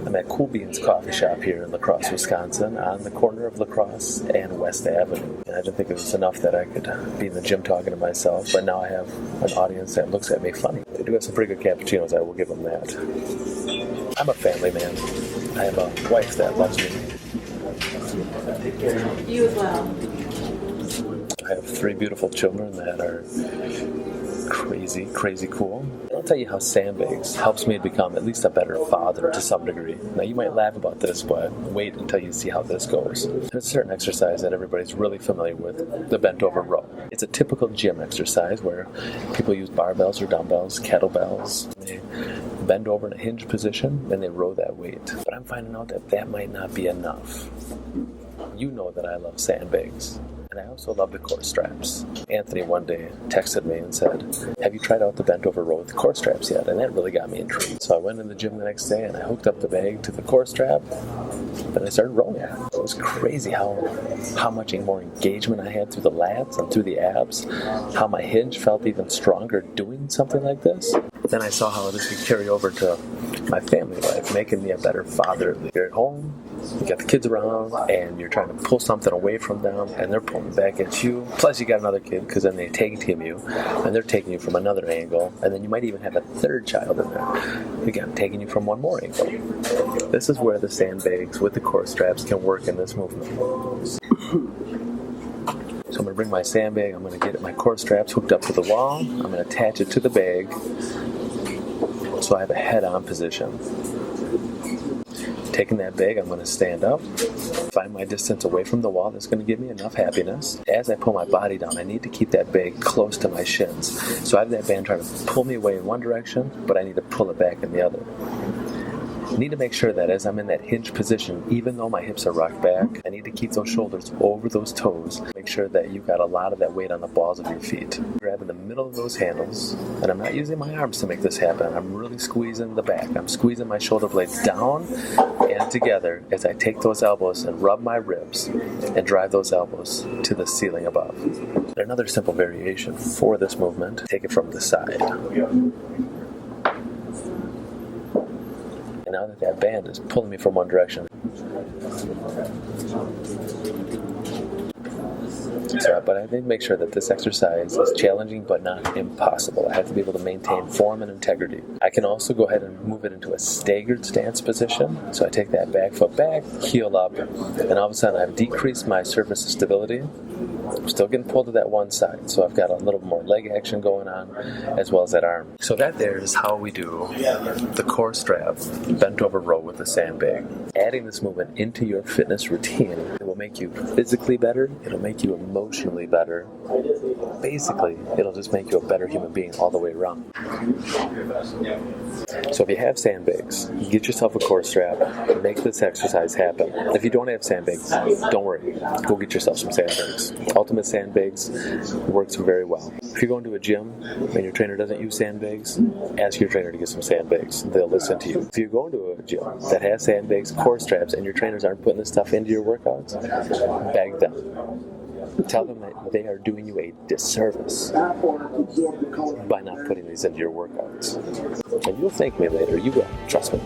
I'm at Cool Beans Coffee Shop here in La Crosse, Wisconsin, on the corner of La Crosse and West Avenue. And I didn't think it was enough that I could be in the gym talking to myself, but now I have an audience that looks at me funny. They do have some pretty good cappuccinos, I will give them that. I'm a family man. I have a wife that loves me. You as well. I have 3 beautiful children that are crazy cool. I'll tell you how sandbags helps me to become at least a better father to some degree. Now you might laugh about this, but wait until you see how this goes. There's a certain exercise that everybody's really familiar with, the bent over row. It's a typical gym exercise where people use barbells or dumbbells, kettlebells. They bend over in a hinge position and they row that weight. But I'm finding out that that might not be enough. You know that I love sandbags. And I also love the core straps. Anthony one day texted me and said, have you tried out the bent over row with the core straps yet? And that really got me intrigued. So I went in the gym the next day and I hooked up the bag to the core strap and I started rowing. It was crazy how much more engagement I had through the lats and through the abs, how my hinge felt even stronger doing something like this. Then I saw how this could carry over to my family life, making me a better father. You're at home, you got the kids around, and you're trying to pull something away from them, and they're pulling back at you. Plus, you got another kid, because then they tag team you, and they're taking you from another angle, and then you might even have a third child in there. Again, taking you from one more angle. This is where the sandbags with the core straps can work in this movement. So I'm going to bring my sandbag, I'm going to get my core straps hooked up to the wall, I'm going to attach it to the bag, so I have a head-on position. Taking that bag, I'm going to stand up, find my distance away from the wall. That's going to give me enough happiness. As I pull my body down, I need to keep that bag close to my shins. So I have that band trying to pull me away in one direction, but I need to pull it back in the other. I need to make sure that as I'm in that hinge position, even though my hips are rocked back, I need to keep those shoulders over those toes. Make sure that you've got a lot of that weight on the balls of your feet. Grabbing the middle of those handles, and I'm not using my arms to make this happen. I'm really squeezing the back. I'm squeezing my shoulder blades down and together as I take those elbows and rub my ribs and drive those elbows to the ceiling above. Another simple variation for this movement, take it from the side. And now that that band is pulling me from one direction, but I think make sure that this exercise is challenging but not impossible. I have to be able to maintain form and integrity. I can also go ahead and move it into a staggered stance position. So I take that back foot back, heel up, and all of a sudden I've decreased my surface of stability. I'm still getting pulled to that one side, so I've got a little more leg action going on as well as that arm. So that there is how we do the core strap bent over row with the sandbag. Adding this movement into your fitness routine, it will make you physically better, it'll make you emotionally better. Basically, it'll just make you a better human being all the way around. So if you have sandbags, get yourself a core strap, make this exercise happen. If you don't have sandbags, don't worry, go get yourself some sandbags. Ultimate Sandbags works very well. If you're going to a gym and your trainer doesn't use sandbags, ask your trainer to get some sandbags. They'll listen to you. If you're going to a gym that has sandbags, core straps, and your trainers aren't putting this stuff into your workouts, beg them. Tell them that they are doing you a disservice by not putting these into your workouts. And you'll thank me later. You will. Trust me.